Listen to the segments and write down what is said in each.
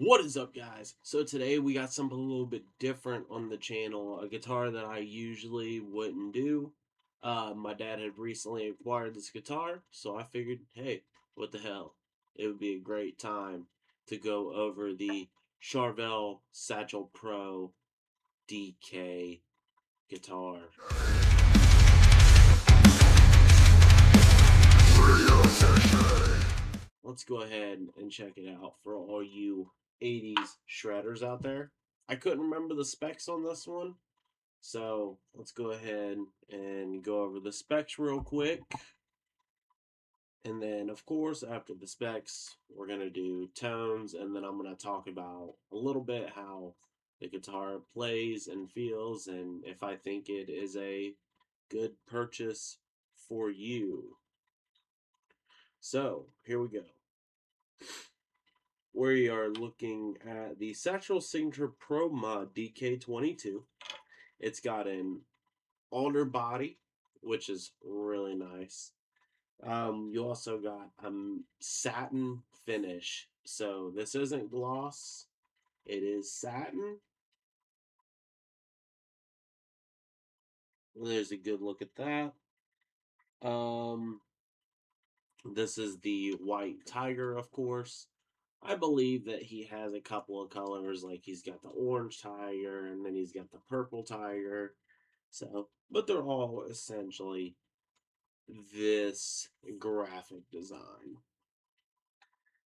What is up, guys? So today we got something a little bit different on the channel, a guitar that I usually wouldn't do. My dad had recently acquired this guitar, so I figured, hey, what the hell? It would be a great time to go over the Charvel Satchel Pro DK guitar. Let's go ahead and check it out for all you 80s shredders out there. I couldn't remember the specs on this one, so let's go ahead and go over the specs real quick. And then, of course, after the specs, we're going to do tones, and then I'm going to talk about a little bit how the guitar plays and feels, and if I think it is a good purchase for you. So, here we go. We are looking at the Satchel Signature Pro-Mod DK22. It's got an alder body, which is really nice. You also got a satin finish. So this isn't gloss, it is satin. There's a good look at that. This is the white tiger, of course. I believe that he has a couple of colors, like he's got the orange tiger and then he's got the purple tiger. So, but they're all essentially this graphic design.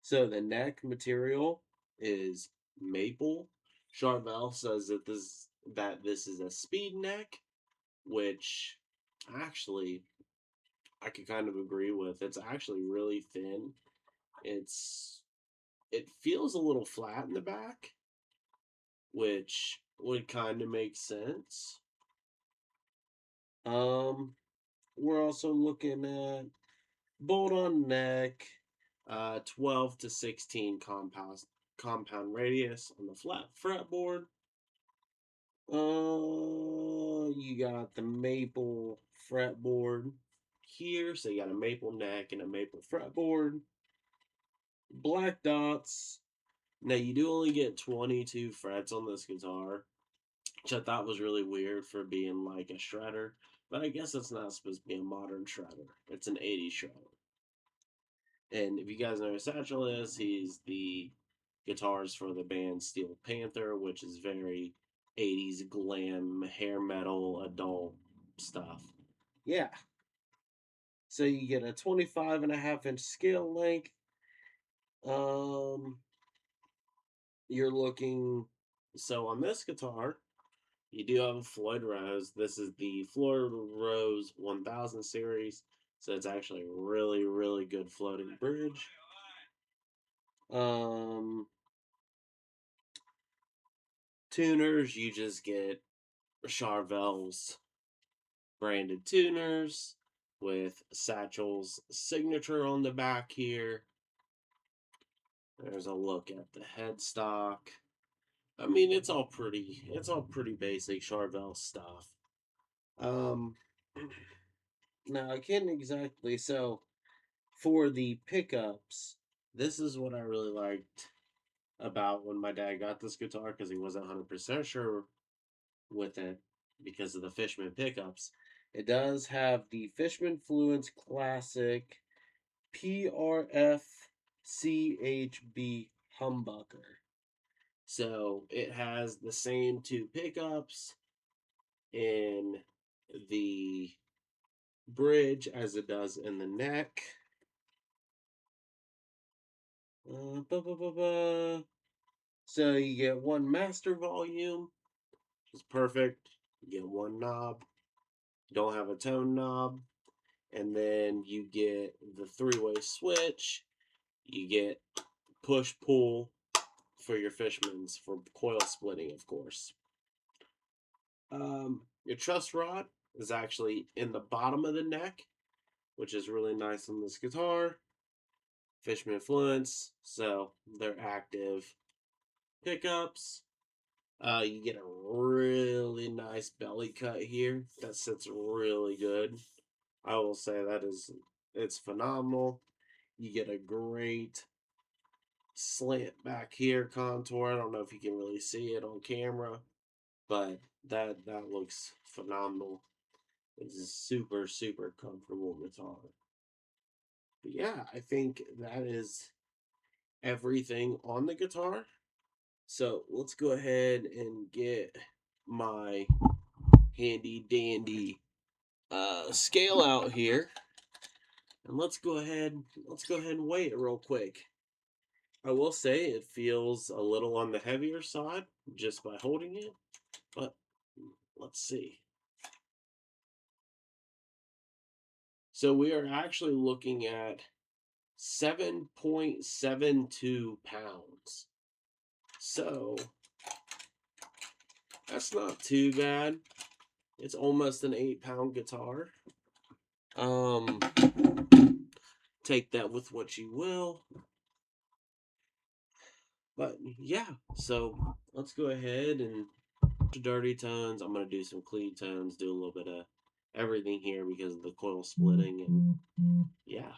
So the neck material is maple. Charvel says that this is a speed neck, which actually I could kind of agree with. It's actually really thin. It feels a little flat in the back, which would kind of make sense. Um, we're also looking at bolt on neck, 12 to 16 compound radius on the flat fretboard. You got the maple fretboard here, so you got a maple neck and a maple fretboard. Black dots. Now you do only get 22 frets on this guitar, which I thought was really weird for being like a shredder, but I guess it's not supposed to be a modern shredder. It's an 80s shredder. And if you guys know who Satchel is, he's the guitars for the band Steel Panther, which is very 80s glam, hair metal, adult stuff. Yeah. So you get a 25.5-inch scale length. Um, you're looking. So on this guitar, you do have a Floyd Rose. This is the Floyd Rose 1000 series. So it's actually a really, really good floating bridge. Um, tuners, you just get Charvel's branded tuners with Satchel's signature on the back here. There's a look at the headstock. I mean, it's all pretty basic Charvel stuff. Um, now I can't exactly, so for the pickups, this is what I really liked about when my dad got this guitar because he wasn't 100% sure with it because of the Fishman pickups. It does have the Fishman Fluence Classic PRF CHB humbucker. So it has the same two pickups in the bridge as it does in the neck. So you get one master volume, which is perfect. You get one knob. You don't have a tone knob. And then you get the three-way switch. You get push pull for your Fishmans for coil splitting, of course. Your truss rod is actually in the bottom of the neck, which is really nice on this guitar. Fishman Fluence, so they're active pickups. You get a really nice belly cut here that sits really good. I will say it's phenomenal. You get a great slant back here contour. I don't know if you can really see it on camera, but that looks phenomenal. It's a super, super comfortable guitar. But yeah, I think that is everything on the guitar. So let's go ahead and get my handy dandy scale out here. And let's go ahead and weigh it real quick. I will say it feels a little on the heavier side just by holding it, but let's see. So we are actually looking at 7.72 pounds. So that's not too bad. It's almost an 8-pound guitar. Take that with what you will. But yeah, so let's go ahead and dirty tones. I'm going to do some clean tones, do a little bit of everything here because of the coil splitting. And yeah,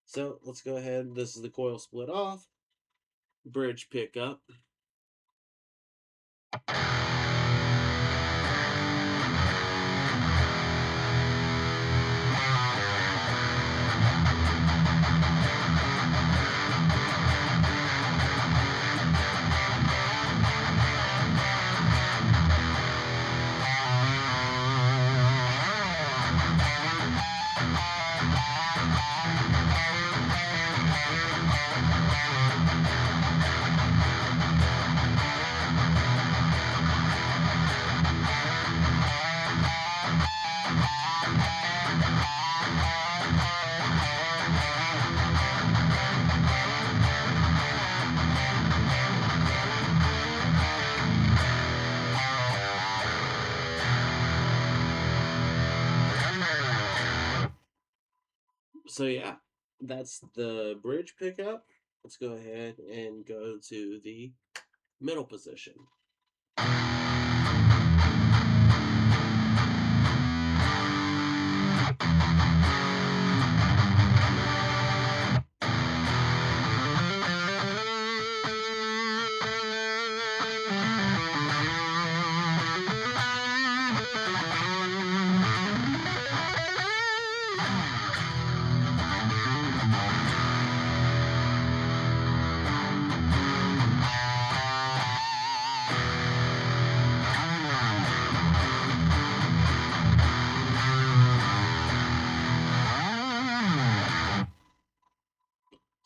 so let's go ahead. This is the coil split off, bridge pickup. So yeah, that's the bridge pickup. Let's go ahead and go to the middle position.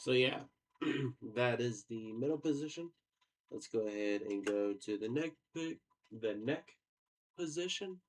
So yeah, that is the middle position. Let's go ahead and go to the neck position.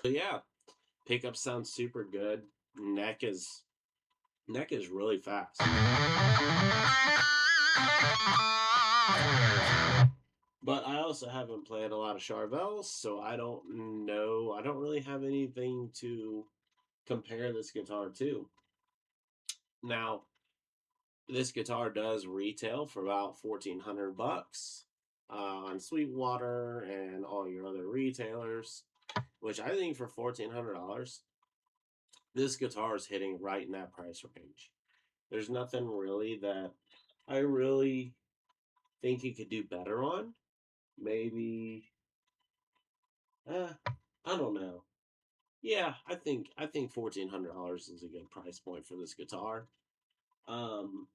So yeah, pickup sounds super good. Neck is really fast. But I also haven't played a lot of Charvels, so I don't know. I don't really have anything to compare this guitar to. Now, this guitar does retail for about $1,400 on Sweetwater and all your other retailers, which I think for $1,400, this guitar is hitting right in that price range. There's nothing really that I really think you could do better on. Maybe, I don't know. Yeah, I think $1,400 is a good price point for this guitar. Um,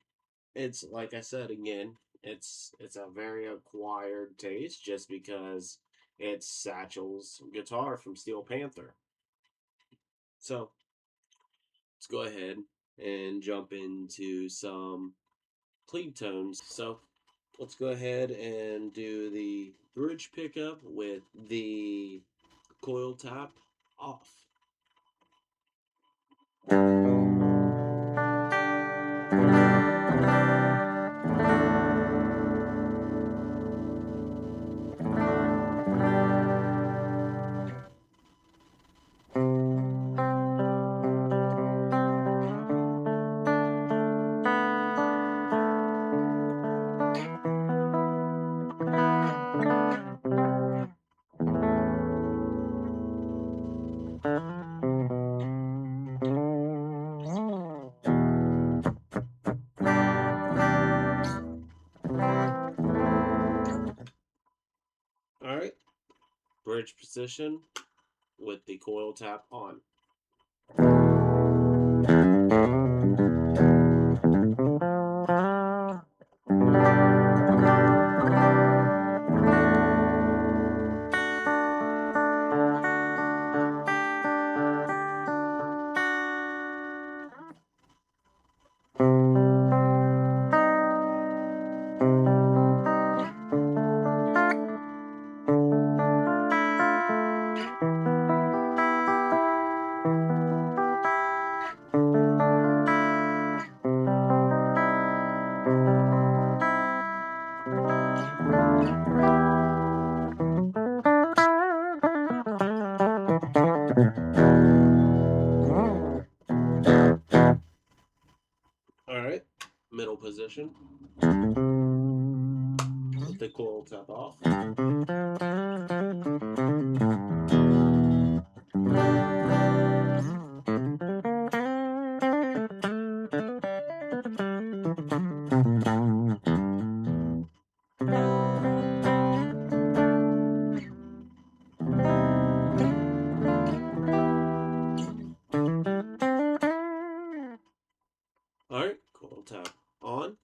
it's like I said again, it's a very acquired taste just because it's Satchel's guitar from Steel Panther. So let's go ahead and jump into some clean tones. So let's go ahead and do the bridge pickup with the coil tap off. All right, bridge position with the coil tap on. All right, middle position with the coil tap off. All right, coil tap on.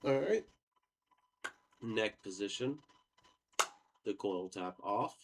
All right, neck position, the coil tap off.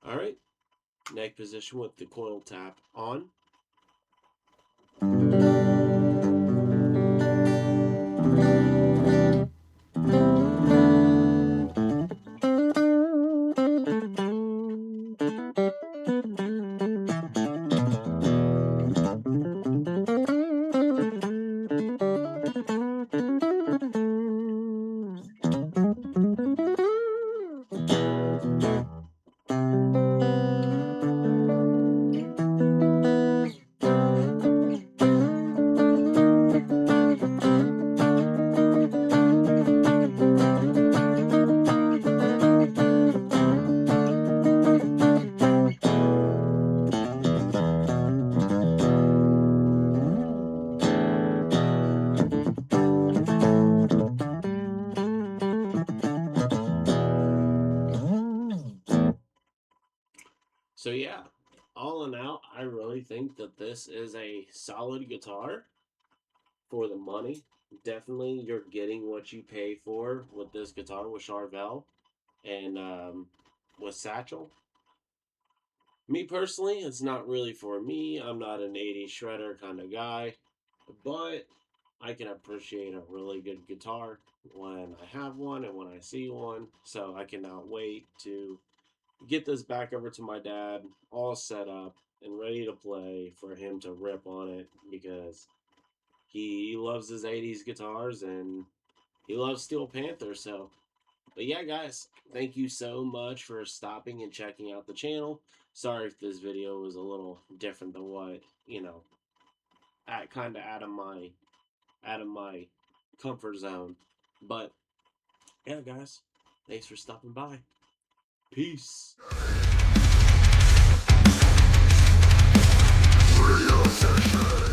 All right, neck position with the coil tap on. So yeah, all in all, I really think that this is a solid guitar for the money. definitely you're getting what you pay for with this guitar with Charvel and with Satchel. Me personally, it's not really for me. I'm not an 80s shredder kind of guy, but I can appreciate a really good guitar when I have one and when I see one. So I cannot wait to get this back over to my dad, all set up and ready to play for him to rip on it because he loves his 80s guitars and he loves Steel Panther. So, but yeah, guys, thank you so much for stopping and checking out the channel. Sorry if this video was a little different than what, at kind of out of my comfort zone. But yeah, guys, thanks for stopping by. Peace. Real session.